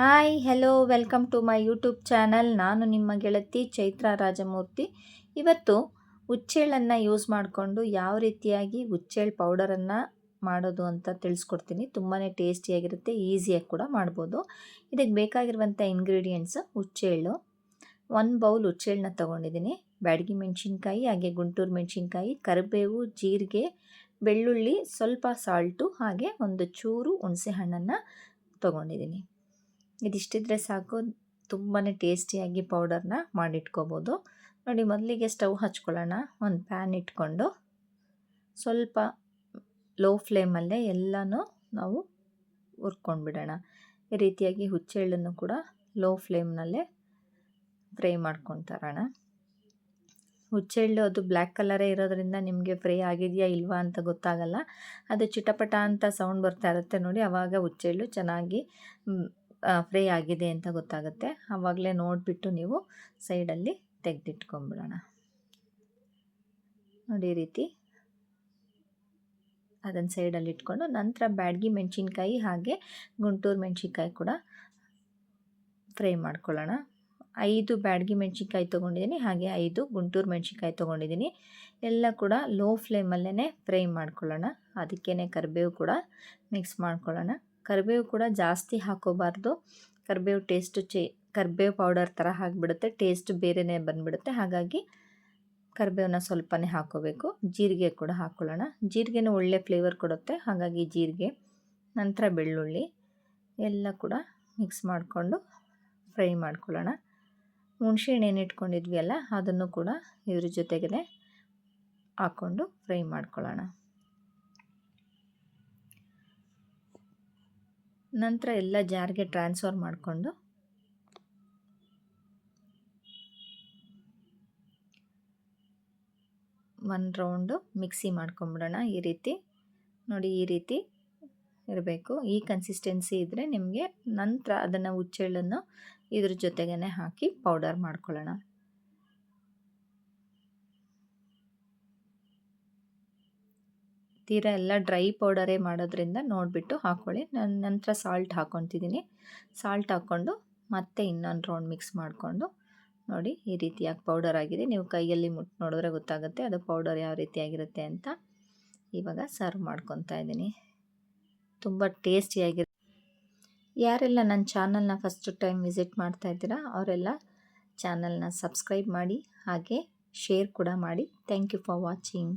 Hi hello welcome to my YouTube channel. ನಾನು ನಿಮ್ಮ ಗೆಳತಿ ಚೈತ್ರ ರಾಜಮೂರ್ತಿ. ಇವತ್ತು ಹುಚ್ಚೆಳ್ಳನ್ನು ಯೂಸ್ ಮಾಡಿಕೊಂಡು ಯಾವ ರೀತಿಯಾಗಿ ಹುಚ್ಚೆಳ್ಳು ಪೌಡರನ್ನು ಮಾಡೋದು ಅಂತ ತಿಳಿಸ್ಕೊಡ್ತೀನಿ. ತುಂಬಾ ಟೇಸ್ಟಿಯಾಗಿರುತ್ತೆ, ಈಸಿಯಾಗಿ ಕೂಡ ಮಾಡ್ಬೋದು. ಇದಕ್ಕೆ ಬೇಕಾಗಿರುವಂಥ ಇಂಗ್ರೀಡಿಯೆಂಟ್ಸ್: ಹುಚ್ಚೆಳ್ಳು, 1 ಬೌಲ್ ಹುಚ್ಚೆಳ್ಳನ್ನ ತೊಗೊಂಡಿದ್ದೀನಿ, ಬ್ಯಾಡಗಿ ಮೆಣಸಿನ್ಕಾಯಿ, ಹಾಗೆ ಗುಂಟೂರು ಮೆಣಸಿನ್ಕಾಯಿ, ಕರಿಬೇವು, ಜೀರಿಗೆ, ಬೆಳ್ಳುಳ್ಳಿ, ಸ್ವಲ್ಪ ಸಾಲ್ಟು, ಹಾಗೆ ಒಂದು ಚೂರು ಹುಣಸೆ ಹಣ್ಣನ್ನು ತೊಗೊಂಡಿದ್ದೀನಿ. ಇದಿಷ್ಟಿದ್ರೆ ಸಾಕು, ತುಂಬಾ ಟೇಸ್ಟಿಯಾಗಿ ಪೌಡರ್ನ ಮಾಡಿಟ್ಕೋಬೋದು. ನೋಡಿ, ಮೊದಲಿಗೆ ಸ್ಟವ್ ಹಚ್ಕೊಳ್ಳೋಣ. ಒಂದು ಪ್ಯಾನ್ ಇಟ್ಕೊಂಡು ಸ್ವಲ್ಪ ಲೋ ಫ್ಲೇಮಲ್ಲೇ ಎಲ್ಲನೂ ನಾವು ಹುರ್ಕೊಂಡ್ಬಿಡೋಣ. ಈ ರೀತಿಯಾಗಿ ಹುಚ್ಚೆಳ್ಳನ್ನು ಕೂಡ ಲೋ ಫ್ಲೇಮ್ನಲ್ಲೇ ಫ್ರೈ ಮಾಡ್ಕೊತಾರೋಣ. ಹುಚ್ಚೆಳ್ಳು ಅದು ಬ್ಲ್ಯಾಕ್ ಕಲರೇ ಇರೋದ್ರಿಂದ ನಿಮಗೆ ಫ್ರೈ ಆಗಿದೆಯಾ ಇಲ್ವಾ ಅಂತ ಗೊತ್ತಾಗಲ್ಲ. ಅದು ಚಿಟಪಟ ಅಂತ ಸೌಂಡ್ ಬರ್ತಾ ಇರುತ್ತೆ ನೋಡಿ, ಆವಾಗ ಹುಚ್ಚೆಳ್ಳು ಚೆನ್ನಾಗಿ ಫ್ರೈ ಆಗಿದೆ ಅಂತ ಗೊತ್ತಾಗುತ್ತೆ. ಆವಾಗಲೇ ನೋಡಿಬಿಟ್ಟು ನೀವು ಸೈಡಲ್ಲಿ ತೆಗೆದಿಟ್ಕೊಂಬಿಡೋಣ. ನೋಡಿ, ಈ ರೀತಿ ಅದನ್ನು ಸೈಡಲ್ಲಿ ಇಟ್ಕೊಂಡು ನಂತರ ಬ್ಯಾಡಗಿ ಮೆಣಸಿನ್ಕಾಯಿ ಹಾಗೆ ಗುಂಟೂರು ಮೆಣಸಿನ್ಕಾಯಿ ಕೂಡ ಫ್ರೈ ಮಾಡ್ಕೊಳ್ಳೋಣ. 5 ಬ್ಯಾಡಗಿ ಮೆಣಸಿನ್ಕಾಯಿ ತೊಗೊಂಡಿದ್ದೀನಿ, ಹಾಗೆ 5 ಗುಂಟೂರು ಮೆಣಸಿನ್ಕಾಯಿ ತೊಗೊಂಡಿದ್ದೀನಿ. ಎಲ್ಲ ಕೂಡ ಲೋ ಫ್ಲೇಮಲ್ಲೇ ಫ್ರೈ ಮಾಡ್ಕೊಳ್ಳೋಣ. ಅದಕ್ಕೇ ಕರಿಬೇವು ಕೂಡ ಮಿಕ್ಸ್ ಮಾಡ್ಕೊಳ್ಳೋಣ. ಕರಿಬೇವು ಕೂಡ ಜಾಸ್ತಿ ಹಾಕೋಬಾರ್ದು. ಕರಿಬೇವು ಟೇಸ್ಟು ಕರಿಬೇವು ಪೌಡರ್ ಥರ ಆಗಿಬಿಡುತ್ತೆ, ಟೇಸ್ಟ್ ಬೇರೆಯೇ ಬಂದುಬಿಡುತ್ತೆ. ಹಾಗಾಗಿ ಕರಿಬೇವನ್ನ ಸ್ವಲ್ಪನೇ ಹಾಕೋಬೇಕು. ಜೀರಿಗೆ ಕೂಡ ಹಾಕ್ಕೊಳ್ಳೋಣ. ಜೀರಿಗೆನೂ ಒಳ್ಳೆ ಫ್ಲೇವರ್ ಕೊಡುತ್ತೆ, ಹಾಗಾಗಿ ಜೀರಿಗೆ, ನಂತರ ಬೆಳ್ಳುಳ್ಳಿ ಎಲ್ಲ ಕೂಡ ಮಿಕ್ಸ್ ಮಾಡಿಕೊಂಡು ಫ್ರೈ ಮಾಡ್ಕೊಳ್ಳೋಣ. ಹುಣಸೆಹಣ್ಣು ಏನು ಇಟ್ಕೊಂಡಿದ್ವಿ ಅಲ್ಲ, ಅದನ್ನು ಕೂಡ ಇದ್ರ ಜೊತೆಗೇ ಹಾಕ್ಕೊಂಡು ಫ್ರೈ ಮಾಡ್ಕೊಳ್ಳೋಣ. ನಂತರ ಎಲ್ಲ ಜಾರ್ಗೆ ಟ್ರಾನ್ಸ್ಫರ್ ಮಾಡಿಕೊಂಡು ಒಂದು ರೌಂಡು ಮಿಕ್ಸಿ ಮಾಡ್ಕೊಂಬಿಡೋಣ. ಈ ರೀತಿ ನೋಡಿ, ಈ ರೀತಿ ಇರಬೇಕು. ಈ ಕನ್ಸಿಸ್ಟೆನ್ಸಿ ಇದ್ದರೆ ನಿಮಗೆ ನಂತರ ಅದನ್ನು ಹುಚ್ಚೆಳ್ಳನ್ನು ಇದ್ರ ಜೊತೆಗೇ ಹಾಕಿ ಪೌಡರ್ ಮಾಡ್ಕೊಳ್ಳೋಣ. ತೀರಾ ಎಲ್ಲ ಡ್ರೈ ಪೌಡರೇ ಮಾಡೋದ್ರಿಂದ ನೋಡಿಬಿಟ್ಟು ಹಾಕ್ಕೊಳ್ಳಿ. ನಾನು ನಂತರ ಸಾಲ್ಟ್ ಹಾಕ್ಕೊತಿದ್ದೀನಿ. ಸಾಲ್ಟ್ ಹಾಕ್ಕೊಂಡು ಮತ್ತೆ ಇನ್ನೊಂದು ರೌಂಡ್ ಮಿಕ್ಸ್ ಮಾಡಿಕೊಂಡು ನೋಡಿ, ಈ ರೀತಿಯಾಗಿ ಪೌಡರ್ ಆಗಿದೆ. ನೀವು ಕೈಯಲ್ಲಿ ಮುಟ್ಟು ನೋಡಿದ್ರೆ ಗೊತ್ತಾಗುತ್ತೆ ಅದು ಪೌಡರ್ ಯಾವ ರೀತಿಯಾಗಿರುತ್ತೆ ಅಂತ. ಇವಾಗ ಸರ್ವ್ ಮಾಡ್ಕೊತಾ ಇದ್ದೀನಿ. ತುಂಬ ಟೇಸ್ಟಿಯಾಗಿರುತ್ತೆ. ಯಾರೆಲ್ಲ ನನ್ನ ಚಾನಲ್ನ ಫಸ್ಟ್ ಟೈಮ್ ವಿಸಿಟ್ ಮಾಡ್ತಾ ಇದ್ದೀರಾ ಅವರೆಲ್ಲ ಚಾನಲ್ನ ಸಬ್ಸ್ಕ್ರೈಬ್ ಮಾಡಿ, ಹಾಗೆ ಶೇರ್ ಕೂಡ ಮಾಡಿ. Thank you for watching.